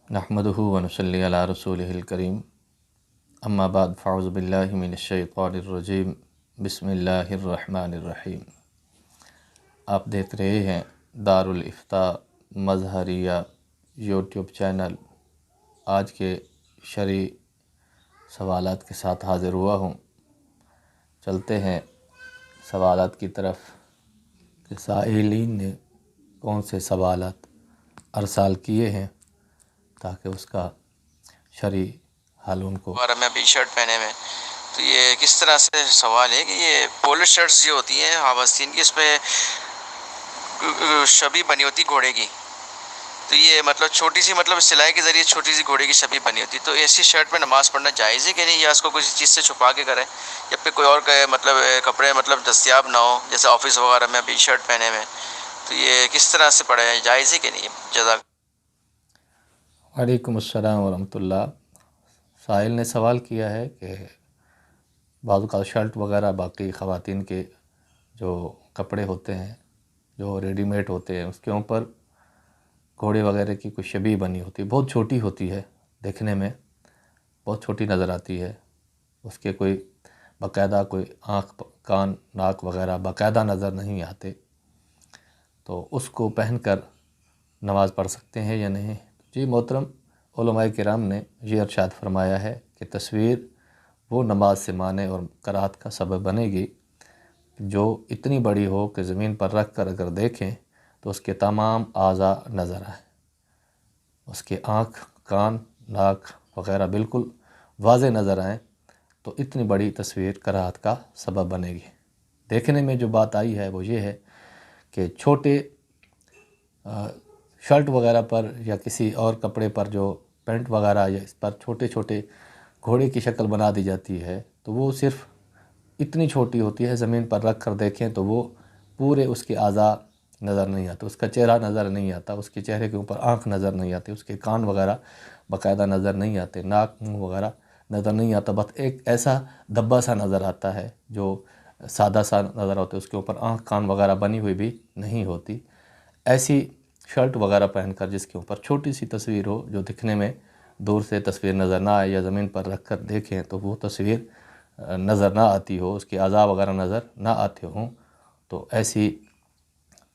نحمدہ و نصلی علی رسولہ الکریم اما بعد فاعوذ باللہ من الشیطان الرجیم بسم اللہ الرحمن الرحیم۔ آپ دیکھ رہے ہیں دارالافتاء مظہریہ یوٹیوب چینل۔ آج کے شرعی سوالات کے ساتھ حاضر ہوا ہوں۔ چلتے ہیں سوالات کی طرف کہ سائلین نے کون سے سوالات ارسال کیے ہیں تاکہ اس کا شرعی حل ان کو۔ اور میں ابھی شرٹ پہنے ہوئے، تو یہ کس طرح سے سوال ہے کہ یہ پولو شرٹس جو ہوتی ہیں آستین کی، اس پہ شبیہ بنی ہوتی گھوڑے کی، تو یہ مطلب چھوٹی سی مطلب سلائی کے ذریعے چھوٹی سی گھوڑے کی شبیہ بنی ہوتی، تو ایسی شرٹ پہ نماز پڑھنا جائز ہے کہ نہیں، یا اس کو کسی چیز سے چھپا کے کریں، یا پھر کوئی اور مطلب کپڑے مطلب دستیاب نہ ہو، جیسے آفس وغیرہ میں ابھی شرٹ پہنے ہوئے، تو یہ کس طرح سے پڑھا ہے، جائز ہے کہ نہیں؟ جزاک۔ وعلیکم السلام ورحمۃ اللہ۔ سائل نے سوال کیا ہے کہ بعض اوقات شرٹ وغیرہ باقی خواتین کے جو کپڑے ہوتے ہیں جو ریڈی میڈ ہوتے ہیں اس کے اوپر گھوڑے وغیرہ کی کوئی شبیہ بنی ہوتی ہے، بہت چھوٹی ہوتی ہے، دیکھنے میں بہت چھوٹی نظر آتی ہے، اس کے کوئی باقاعدہ کوئی آنکھ کان ناک وغیرہ باقاعدہ نظر نہیں آتے، تو اس کو پہن کر نماز پڑھ سکتے ہیں یا نہیں؟ جی محترم، علماء کرام نے یہ ارشاد فرمایا ہے کہ تصویر وہ نماز سے مانع اور کراہت کا سبب بنے گی جو اتنی بڑی ہو کہ زمین پر رکھ کر اگر دیکھیں تو اس کے تمام اعضاء نظر آئیں، اس کے آنکھ کان ناک وغیرہ بالکل واضح نظر آئیں، تو اتنی بڑی تصویر کراہت کا سبب بنے گی۔ دیکھنے میں جو بات آئی ہے وہ یہ ہے کہ چھوٹے شرٹ وغیرہ پر یا کسی اور کپڑے پر جو پینٹ وغیرہ یا اس پر چھوٹے چھوٹے گھوڑے کی شکل بنا دی جاتی ہے، تو وہ صرف اتنی چھوٹی ہوتی ہے، زمین پر رکھ کر دیکھیں تو وہ پورے اس کے اعضاء نظر نہیں آتے، اس کا چہرہ نظر نہیں آتا، اس کے چہرے کے اوپر آنکھ نظر نہیں آتی، اس کے کان وغیرہ باقاعدہ نظر نہیں آتے، ناک منہ وغیرہ نظر نہیں آتا، بس ایک ایسا دبا سا نظر آتا ہے جو سادہ سا نظر آتا ہے، اس کے اوپر آنکھ کان وغیرہ بنی ہوئی بھی نہیں ہوتی۔ ایسی شرٹ وغیرہ پہن کر جس کے اوپر چھوٹی سی تصویر ہو جو دکھنے میں دور سے تصویر نظر نہ آئے یا زمین پر رکھ کر دیکھیں تو وہ تصویر نظر نہ آتی ہو، اس کے اعضاء وغیرہ نظر نہ آتے ہوں، تو ایسی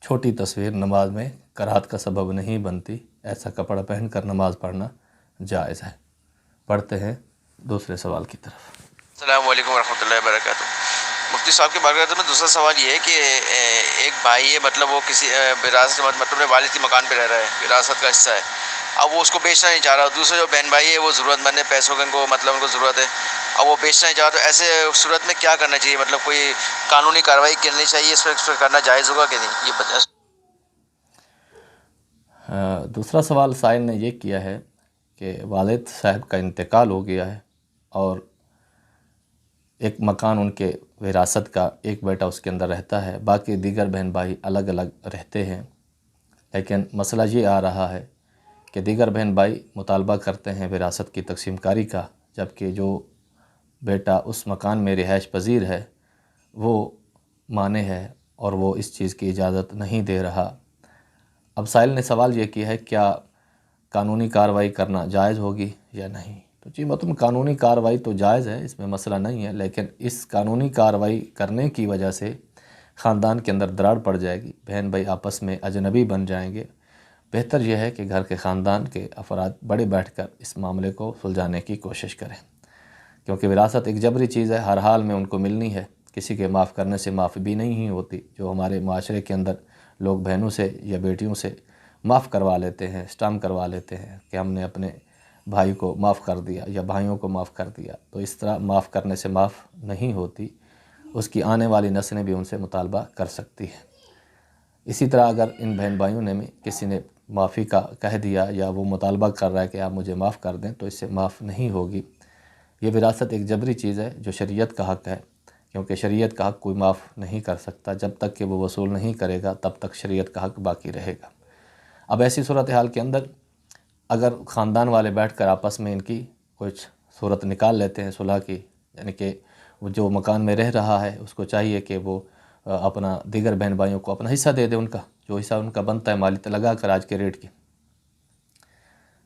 چھوٹی تصویر نماز میں کراہت کا سبب نہیں بنتی، ایسا کپڑا پہن کر نماز پڑھنا جائز ہے۔ پڑھتے ہیں دوسرے سوال کی طرف۔ السلام علیکم ورحمۃ اللہ وبرکاتہ۔ مفتی صاحب کے بارگاہ میں دوسرا سوال یہ ہے کہ ایک بھائی ہے، مطلب وہ کسی وراثت مطلب والد کے مکان پہ رہ رہا ہے، وراثت کا حصہ ہے، اب وہ اس کو بیچنا نہیں چاہ رہا، دوسرے جو بہن بھائی ہے وہ ضرورت مند ہے، پیسوں کا ان کو مطلب ان کو ضرورت ہے، اب وہ بیچنا نہیں چاہ رہا، تو ایسے صورت میں کیا کرنا چاہیے، مطلب کوئی قانونی کارروائی کرنی چاہیے، اس پہ کرنا جائز ہوگا کہ نہیں؟ یہ بتا۔ دوسرا سوال سائل نے یہ کیا ہے کہ والد صاحب کا انتقال ہو گیا ہے اور ایک مکان ان کے وراثت کا ایک بیٹا اس کے اندر رہتا ہے، باقی دیگر بہن بھائی الگ الگ رہتے ہیں، لیکن مسئلہ یہ آ رہا ہے کہ دیگر بہن بھائی مطالبہ کرتے ہیں وراثت کی تقسیم کاری کا، جبکہ جو بیٹا اس مکان میں رہائش پذیر ہے وہ مانع ہے اور وہ اس چیز کی اجازت نہیں دے رہا۔ اب سائل نے سوال یہ کیا ہے کیا قانونی کارروائی کرنا جائز ہوگی یا نہیں؟ تو جی مطلب قانونی کارروائی تو جائز ہے، اس میں مسئلہ نہیں ہے، لیکن اس قانونی کارروائی کرنے کی وجہ سے خاندان کے اندر دراڑ پڑ جائے گی، بہن بھائی آپس میں اجنبی بن جائیں گے۔ بہتر یہ ہے کہ گھر کے خاندان کے افراد بڑے بیٹھ کر اس معاملے کو سلجھانے کی کوشش کریں، کیونکہ وراثت ایک جبری چیز ہے، ہر حال میں ان کو ملنی ہے، کسی کے معاف کرنے سے معاف بھی نہیں ہوتی۔ جو ہمارے معاشرے کے اندر لوگ بہنوں سے یا بیٹیوں سے معاف کروا لیتے ہیں، اسٹامپ کروا لیتے ہیں کہ ہم نے اپنے بھائی کو معاف کر دیا یا بھائیوں کو معاف کر دیا، تو اس طرح معاف کرنے سے معاف نہیں ہوتی، اس کی آنے والی نسلیں بھی ان سے مطالبہ کر سکتی ہیں۔ اسی طرح اگر ان بہن بھائیوں نے کسی نے معافی کا کہہ دیا یا وہ مطالبہ کر رہا ہے کہ آپ مجھے معاف کر دیں، تو اس سے معاف نہیں ہوگی۔ یہ وراثت ایک جبری چیز ہے جو شریعت کا حق ہے، کیونکہ شریعت کا حق کوئی معاف نہیں کر سکتا، جب تک کہ وہ وصول نہیں کرے گا تب تک شریعت کا حق باقی رہے گا۔ اب ایسی صورتحال کے اندر اگر خاندان والے بیٹھ کر آپس میں ان کی کچھ صورت نکال لیتے ہیں صلح کی، یعنی کہ وہ جو مکان میں رہ رہا ہے اس کو چاہیے کہ وہ اپنا دیگر بہن بھائیوں کو اپنا حصہ دے دے، ان کا جو حصہ ان کا بنتا ہے مالی لگا کر آج کے ریٹ کی،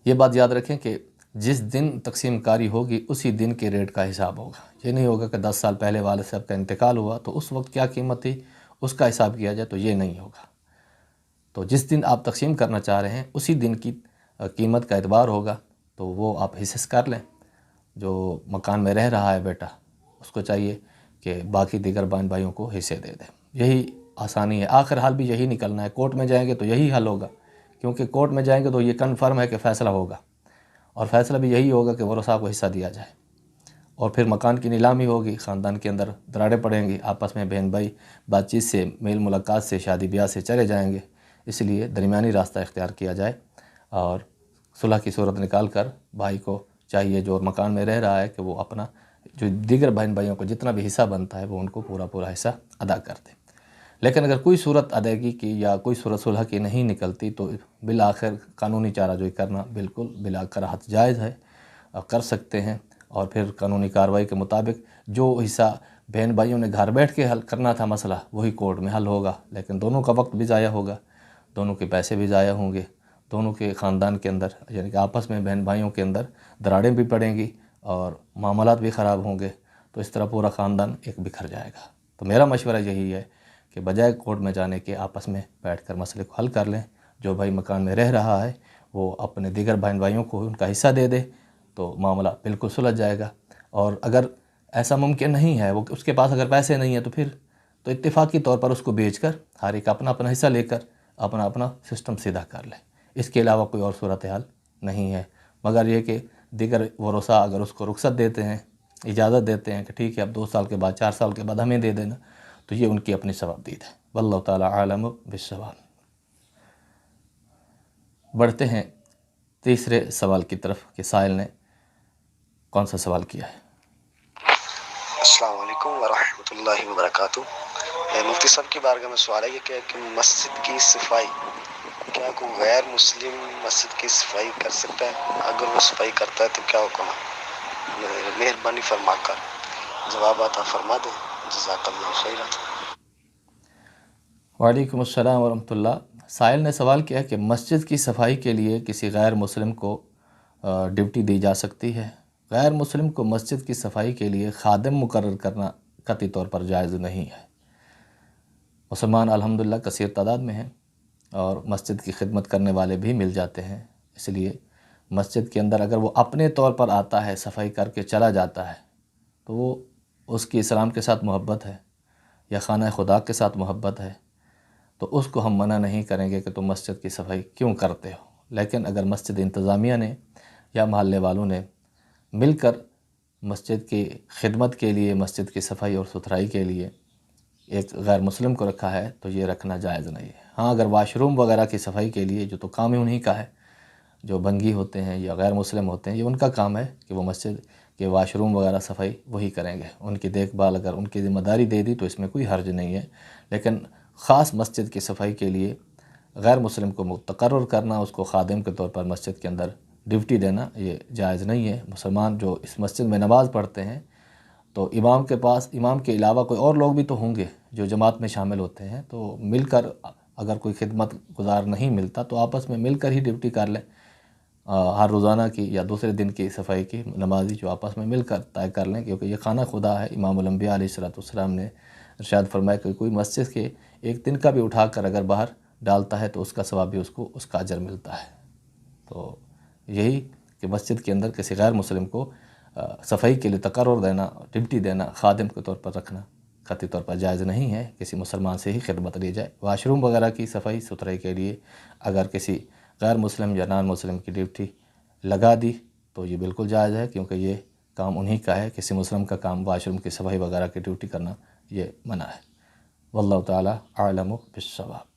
یہ بات یاد رکھیں کہ جس دن تقسیم کاری ہوگی اسی دن کے ریٹ کا حساب ہوگا. یہ نہیں ہوگا کہ 10 سال پہلے والد صاحب کا انتقال ہوا تو اس وقت کیا قیمت تھی اس کا حساب کیا جائے، تو یہ نہیں ہوگا. تو جس دن آپ تقسیم کرنا چاہ رہے ہیں اسی دن کی قیمت کا اعتبار ہوگا، تو وہ آپ حصص کر لیں. جو مکان میں رہ رہا ہے بیٹا اس کو چاہیے کہ باقی دیگر بہن بھائیوں کو حصے دے دیں. یہی آسانی ہے، آخر حال بھی یہی نکلنا ہے. کورٹ میں جائیں گے تو یہی حل ہوگا، کیونکہ کورٹ میں جائیں گے تو یہ کنفرم ہے کہ فیصلہ ہوگا، اور فیصلہ بھی یہی ہوگا کہ ورثاء کو حصہ دیا جائے. اور پھر مکان کی نیلامی ہوگی، خاندان کے اندر دراڑیں پڑیں گی، آپس میں بہن بھائی بات چیت سے، میل ملاقات سے، شادی بیاہ سے چلے جائیں گے. اس لیے درمیانی راستہ اختیار کیا جائے اور صلح کی صورت نکال کر بھائی کو چاہیے جو مکان میں رہ رہا ہے کہ وہ اپنا جو دیگر بہن بھائیوں کو جتنا بھی حصہ بنتا ہے وہ ان کو پورا حصہ ادا کر دے. لیکن اگر کوئی صورت ادائیگی کی یا کوئی صورت صلح کی نہیں نکلتی تو بالآخر قانونی چارہ جوئی کرنا بالکل بلا کراہت جائز ہے، کر سکتے ہیں. اور پھر قانونی کارروائی کے مطابق جو حصہ بہن بھائیوں نے گھر بیٹھ کے حل کرنا تھا مسئلہ وہی کورٹ میں حل ہوگا. لیکن دونوں کا وقت بھی ضائع ہوگا، دونوں کے پیسے بھی ضائع ہوں گے، دونوں کے خاندان کے اندر یعنی کہ آپس میں بہن بھائیوں کے اندر دراڑیں بھی پڑیں گی اور معاملات بھی خراب ہوں گے. تو اس طرح پورا خاندان ایک بکھر جائے گا. تو میرا مشورہ یہی ہے کہ بجائے کورٹ میں جانے کے آپس میں بیٹھ کر مسئلے کو حل کر لیں. جو بھائی مکان میں رہ رہا ہے وہ اپنے دیگر بہن بھائیوں کو ان کا حصہ دے دے تو معاملہ بالکل سلجھ جائے گا. اور اگر ایسا ممکن نہیں ہے، وہ اس کے پاس اگر پیسے نہیں ہیں تو پھر تو اتفاقی طور پر اس کو بیچ کر ہر ایک اپنا حصہ لے کر اپنا سسٹم سیدھا کر لے. اس کے علاوہ کوئی اور صورتحال نہیں ہے، مگر یہ کہ دیگر ورثاء اگر اس کو رخصت دیتے ہیں، اجازت دیتے ہیں کہ ٹھیک ہے اب 2 سال کے بعد 4 سال کے بعد ہمیں دے دینا، تو یہ ان کی اپنی ثوابدید ہے. واللہ تعالی عالم بالصواب. بڑھتے ہیں تیسرے سوال کی طرف کہ سائل نے کون سا سوال کیا ہے. السلام علیکم ورحمۃ اللہ وبرکاتہ. مفتی صاحب کی بارگاہ میں سوال ہے کہ مسجد کی صفائی کیا کوئی غیر مسلم مسجد کی صفائی کر سکتا ہے؟ اگر وہ صفائی کرتا ہے تو کیا حکم ہے؟ مہربانی فرما کر جواب عطا فرما دیں. جزاک اللہ خیرا. وعلیکم السلام ورحمۃ اللہ. سائل نے سوال کیا کہ مسجد کی صفائی کے لیے کسی غیر مسلم کو ڈیوٹی دی جا سکتی ہے. غیر مسلم کو مسجد کی صفائی کے لیے خادم مقرر کرنا قطعی طور پر جائز نہیں ہے. مسلمان الحمدللہ کثیر تعداد میں ہیں اور مسجد کی خدمت کرنے والے بھی مل جاتے ہیں. اس لیے مسجد کے اندر اگر وہ اپنے طور پر آتا ہے، صفائی کر کے چلا جاتا ہے، تو وہ اس کی اسلام کے ساتھ محبت ہے یا خانہ خدا کے ساتھ محبت ہے، تو اس کو ہم منع نہیں کریں گے کہ تم مسجد کی صفائی کیوں کرتے ہو. لیکن اگر مسجد انتظامیہ نے یا محلے والوں نے مل کر مسجد کی خدمت کے لیے، مسجد کی صفائی اور ستھرائی کے لیے ایک غیر مسلم کو رکھا ہے تو یہ رکھنا جائز نہیں ہے. ہاں اگر واش روم وغیرہ کی صفائی کے لیے جو تو کام ہی انہی کا ہے، جو بنگی ہوتے ہیں یا غیر مسلم ہوتے ہیں، یہ ان کا کام ہے کہ وہ مسجد کے واش روم وغیرہ صفائی وہی کریں گے. ان کی دیکھ بھال اگر ان کی ذمہ داری دے دی تو اس میں کوئی حرج نہیں ہے. لیکن خاص مسجد کی صفائی کے لیے غیر مسلم کو متقرر کرنا، اس کو خادم کے طور پر مسجد کے اندر ڈیوٹی دینا، یہ جائز نہیں ہے. مسلمان جو اس مسجد میں نماز پڑھتے ہیں تو امام کے پاس امام کے علاوہ کوئی اور لوگ بھی تو ہوں گے جو جماعت میں شامل ہوتے ہیں، تو مل کر اگر کوئی خدمت گزار نہیں ملتا تو آپس میں مل کر ہی ڈیوٹی کر لیں. ہر روزانہ کی یا دوسرے دن کی صفائی کی نمازی جو آپس میں مل کر طے کر لیں، کیونکہ یہ خانہ خدا ہے. امام الانبیاء علیہ السلام نے ارشاد فرمایا کہ کوئی مسجد کے ایک دن کا بھی اٹھا کر اگر باہر ڈالتا ہے تو اس کا ثواب بھی اس کو اس کا اجر ملتا ہے. تو یہی کہ مسجد کے اندر کسی غیر مسلم کو صفائی کے لیے تقرر دینا، ڈیوٹی دینا، خادم کے طور پر رکھنا قطعی طور پر جائز نہیں ہے. کسی مسلمان سے ہی خدمت لی جائے. واش روم وغیرہ کی صفائی ستھرائی کے لیے اگر کسی غیر مسلم یا نان مسلم کی ڈیوٹی لگا دی تو یہ بالکل جائز ہے، کیونکہ یہ کام انہی کا ہے. کسی مسلم کا کام واش روم کی صفائی وغیرہ کی ڈیوٹی کرنا یہ منع ہے. واللہ تعالی اعلم بالصواب.